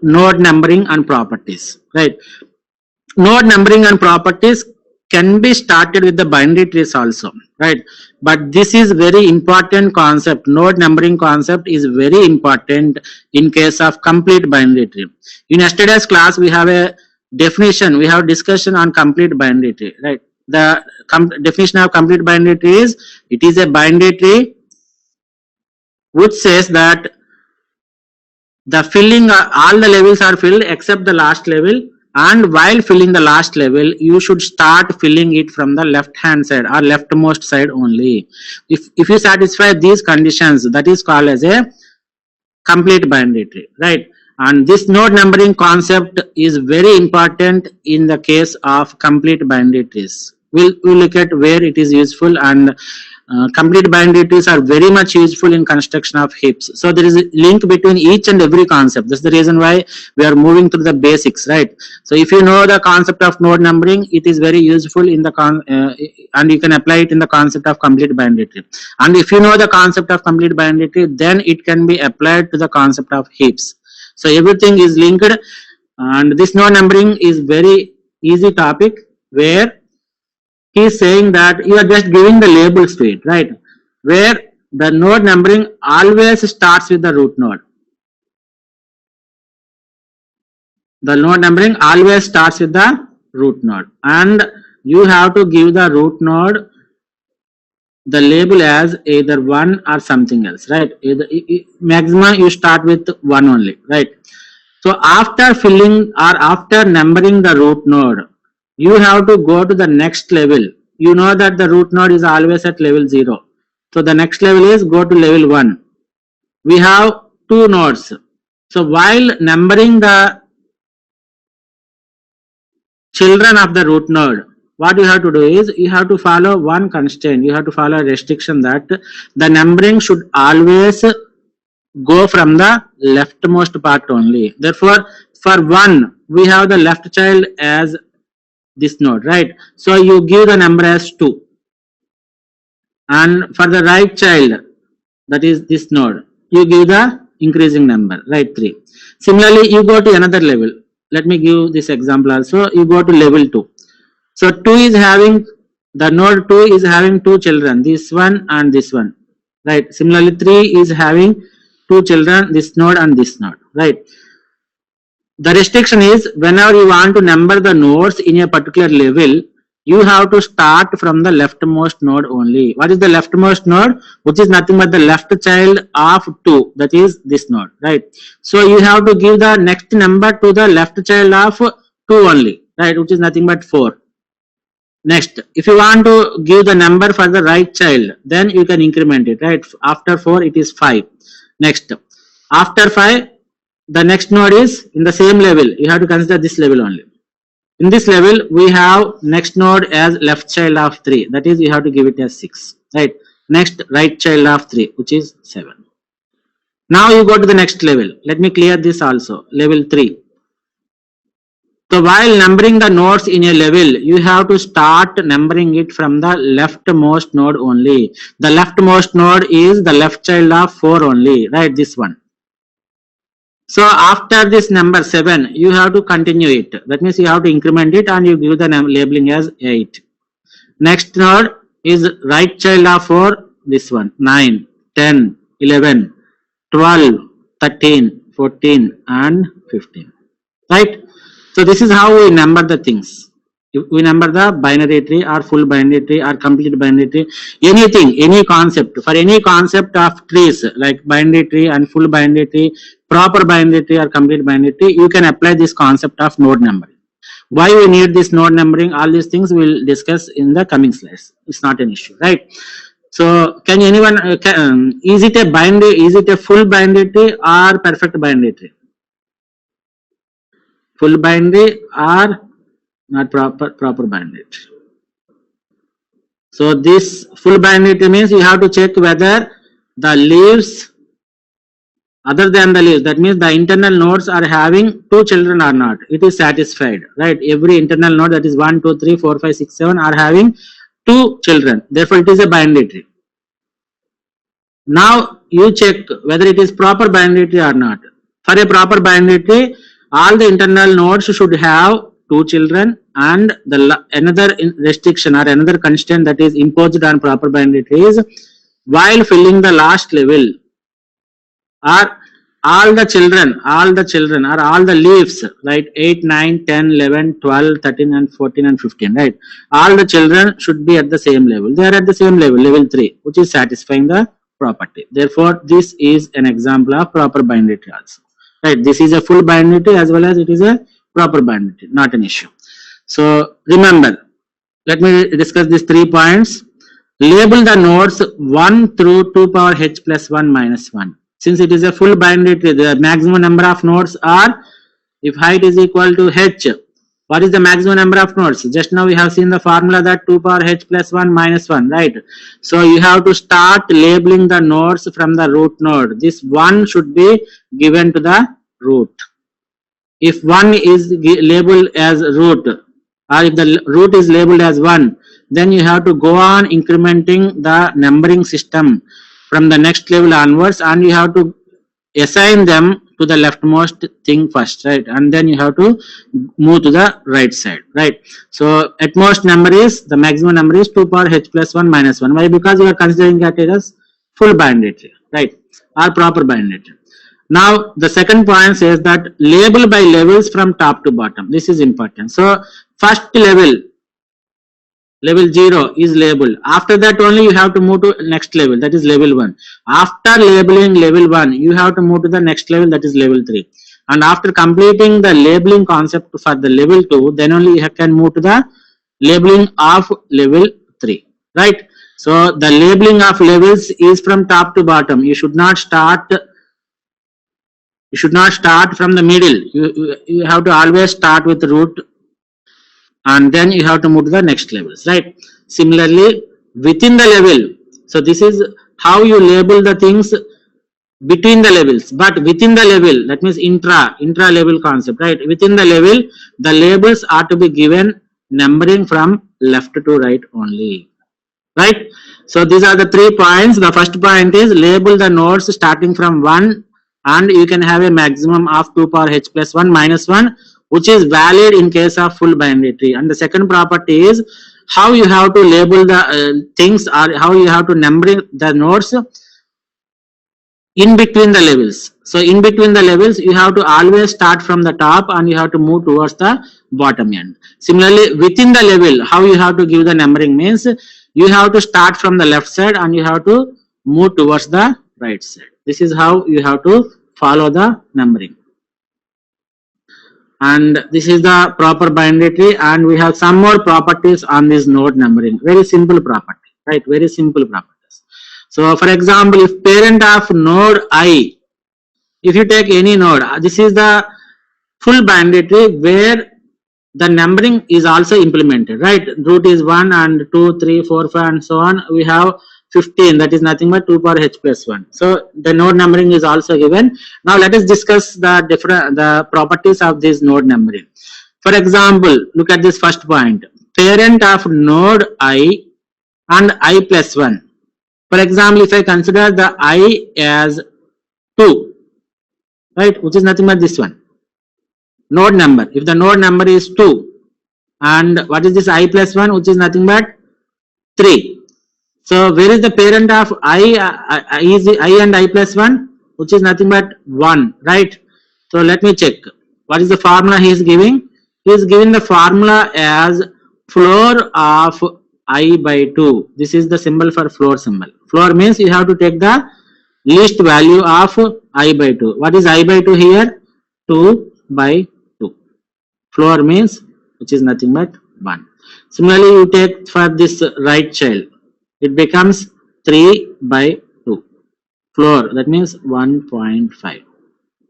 node numbering and properties, right? Node numbering and properties can be started with the binary trees also, right? But this is very important concept. Node numbering concept is very important in case of complete binary tree. In yesterday's class, we have a definition, we have discussion on complete binary tree, right? The definition of complete binary tree is, it is a binary tree which says that the filling, all the levels are filled except the last level, and while filling the last level you should start filling it from the left hand side or leftmost side only. If you satisfy these conditions, that is called as a complete binary tree, right? And this node numbering concept is very important in the case of complete binary trees. We'll look at where it is useful, and complete binary trees are very much useful in construction of heaps. So there is a link between each and every concept. That's the reason why we are moving through the basics, right? So if you know the concept of node numbering, it is very useful in the and you can apply it in the concept of complete binary tree. And if you know the concept of complete binary tree, then it can be applied to the concept of heaps. So everything is linked, and this node numbering is very easy topic, where he is saying that you are just giving the labels to it, right? Where the node numbering always starts with the root node. The node numbering always starts with the root node, and you have to give the root node the label as either 1 or something else, right? Either maximum you start with 1 only, right? So after filling or after numbering the root node, you have to go to the next level. You know that the root node is always at level 0. So the next level is go to level 1. We have 2 nodes. So while numbering the children of the root node, what you have to do is, you have to follow one constraint. You have to follow a restriction that the numbering should always go from the leftmost part only. Therefore, for 1, we have the left child as this node, right? So you give the number as 2, and for the right child, that is this node, you give the increasing number, right? 3. Similarly, you go to another level. Let me give this example also. You go to level 2. So 2 is having, the node 2 is having 2 children, this one and this one, right? Similarly, 3 is having 2 children, this node and this node, right? The restriction is, whenever you want to number the nodes in a particular level, you have to start from the leftmost node only. What is the leftmost node? Which is nothing but the left child of 2, that is this node, right? So you have to give the next number to the left child of 2 only, right? Which is nothing but 4. Next, if you want to give the number for the right child, then you can increment it, right? After 4, it is 5. Next, after 5, the next node is in the same level. You have to consider this level only. In this level, we have next node as left child of 3. That is, you have to give it as 6, right? Next, right child of 3, which is 7. Now you go to the next level. Let me clear this also. Level 3. So while numbering the nodes in a level, you have to start numbering it from the leftmost node only. The leftmost node is the left child of 4 only, right? This one. So after this number 7, you have to continue it. That means you have to increment it, and you give the labeling as 8. Next node is right child of 4, this one, 9, 10, 11, 12, 13, 14 and 15, right? So this is how we number the things. We number the binary tree or full binary tree or complete binary tree, anything, any concept. For any concept of trees like binary tree and full binary tree, proper binary tree or complete binary tree, you can apply this concept of node numbering. Why we need this node numbering, all these things we will discuss in the coming slides. It's not an issue, right? So can anyone, is it a binary, is it a full binary tree or perfect binary tree? Full binary or not proper binary tree? So this full binary tree means you have to check whether the leaves other than the leaves, that means the internal nodes are having 2 children or not. It is satisfied, right? Every internal node, that is 1, 2, 3, 4, 5, 6, 7 are having 2 children. Therefore, it is a binary tree. Now you check whether it is proper binary tree or not. For a proper binary tree, all the internal nodes should have 2 children, and another restriction or another constraint that is imposed on proper binary tree is while filling the last level, or all the children or all the leaves, right, 8, 9, 10, 11, 12, 13 and 14 and 15, right, all the children should be at the same level. They are at the same level, level 3, which is satisfying the property. Therefore this is an example of proper binary tree also, right. This is a full binary tree as well as it is a proper binary tree, not an issue. So remember, let me discuss these 3 points. Label the nodes 1 through 2 power h plus 1 minus 1. Since it is a full binary tree, the maximum number of nodes are, if height is equal to h, what is the maximum number of nodes? Just now we have seen the formula that 2 power h plus 1 minus 1, right? So you have to start labeling the nodes from the root node. This 1 should be given to the root. If 1 is labeled as root, or if the root is labeled as 1, then you have to go on incrementing the numbering system from the next level onwards, and you have to assign them to the leftmost thing first, right, and then you have to move to the right side, right. So at most number is, the maximum number is 2 power h plus 1 minus 1. Why? Because you are considering that it as full binary tree, right, or proper binary tree. Now the second point says that label by levels from top to bottom. This is important. So first level 0 is labeled. After that only you have to move to next level, that is level 1. After labeling level 1, you have to move to the next level, that is level 3. And after completing the labeling concept for the level 2, then only you can move to the labeling of level 3, right. So the labeling of levels is from top to bottom. You should not start from the middle. You have to always start with root, and then you have to move to the next levels, right. Similarly within the level, so this is how you label the things between the levels, but within the level, that means intra level concept, right. Within the level, the labels are to be given numbering from left to right only, right. So these are the 3 points. The first point is label the nodes starting from 1, and you can have a maximum of 2 power h plus 1 minus 1, which is valid in case of full binary tree. And the second property is how you have to label the things, or how you have to number the nodes in between the levels. So in between the levels, you have to always start from the top and you have to move towards the bottom end. Similarly within the level, how you have to give the numbering means you have to start from the left side and you have to move towards the right side. This is how you have to follow the numbering. And this is the proper binary tree, and we have some more properties on this node numbering. Very simple property, right, very simple properties. So for example, if parent of node I, if you take any node, this is the full binary tree where the numbering is also implemented, right. Root is 1 and 2, 3, 4, 5 and so on. We have 15, that is nothing but 2 power h plus 1. So the node numbering is also given. Now let us discuss the properties of this node numbering. For example, look at this first point. Parent of node I and I plus 1. For example, if I consider the I as 2, right, which is nothing but this one, node number. If the node number is 2, and what is this I plus 1, which is nothing but 3. So where is the parent of I is I and I plus 1, which is nothing but 1, right. So let me check. What is the formula he is giving? He is giving the formula as floor of I by 2. This is the symbol for floor symbol. Floor means you have to take the least value of I by 2. What is I by 2 here? 2 by 2. Floor means which is nothing but 1. Similarly, you take for this right child, it becomes 3 by 2. Floor, that means 1.5.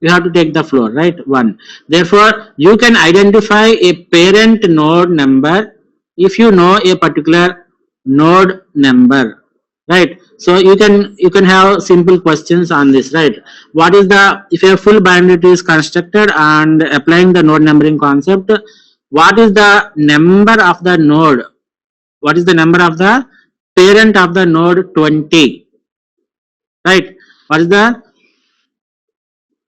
You have to take the floor, right, 1. Therefore, you can identify a parent node number if you know a particular node number, right. So you can have simple questions on this, right. What is the, if a full binary tree is constructed and applying the node numbering concept, what is the number of the node? What is the number of the parent of the node 20, right. What is the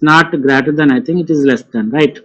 not greater than, I think it is less than, right?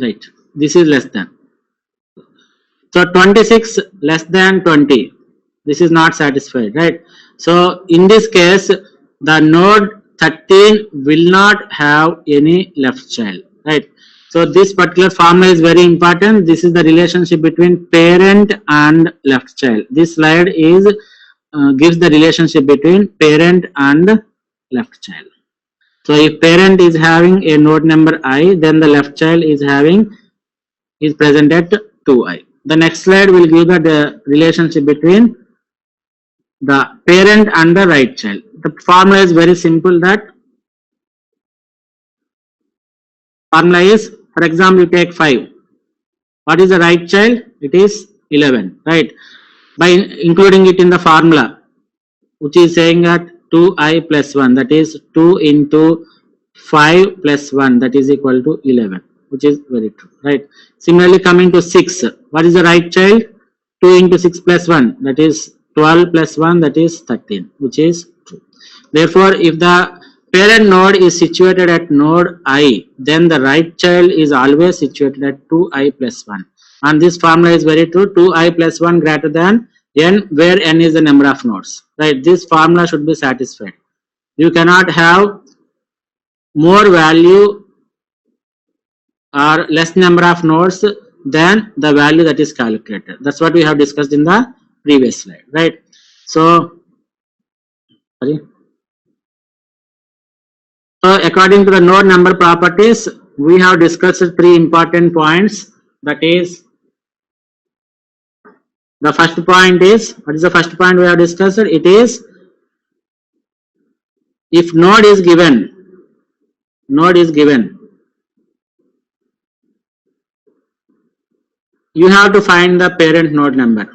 Right, this is less than. So 26 less than 20, this is not satisfied, right? So in this case, the node 13 will not have any left child, right? So this particular formula is very important. This is the relationship between parent and left child. This slide is gives the relationship between parent and left child. So if parent is having a node number I, then the left child is present at 2i. The next slide will give the relationship between the parent and the right child. The formula is very simple. That formula is, for example, you take 5. What is the right child? It is 11, right? By including it in the formula, which is saying that 2i plus 1, that is 2 into 5 plus 1, that is equal to 11, which is very true, right? Similarly, coming to 6, what is the right child? 2 into 6 plus 1, that is 12 plus 1, that is 13, which is true. Therefore, if the parent node is situated at node I, then the right child is always situated at 2i plus 1. And this formula is very true. 2i plus 1 greater than n, where n is the number of nodes, right? This formula should be satisfied. You cannot have more value or less number of nodes than the value that is calculated. That's what we have discussed in the previous slide, right? So, sorry. So according to the node number properties, we have discussed 3 important points. That is, the first point is, what is the first point we have discussed? It is, if node is given, you have to find the parent node number.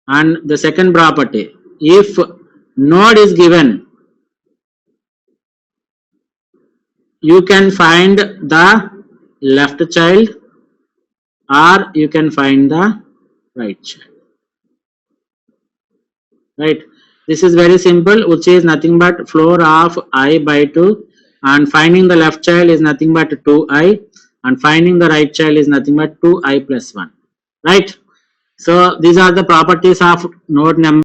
And the second property, if node is given, you can find the left child or you can find the right child, right? This is very simple, which is nothing but floor of I by 2, and finding the left child is nothing but 2i, and finding the right child is nothing but 2i plus 1, right? So these are the properties of node number.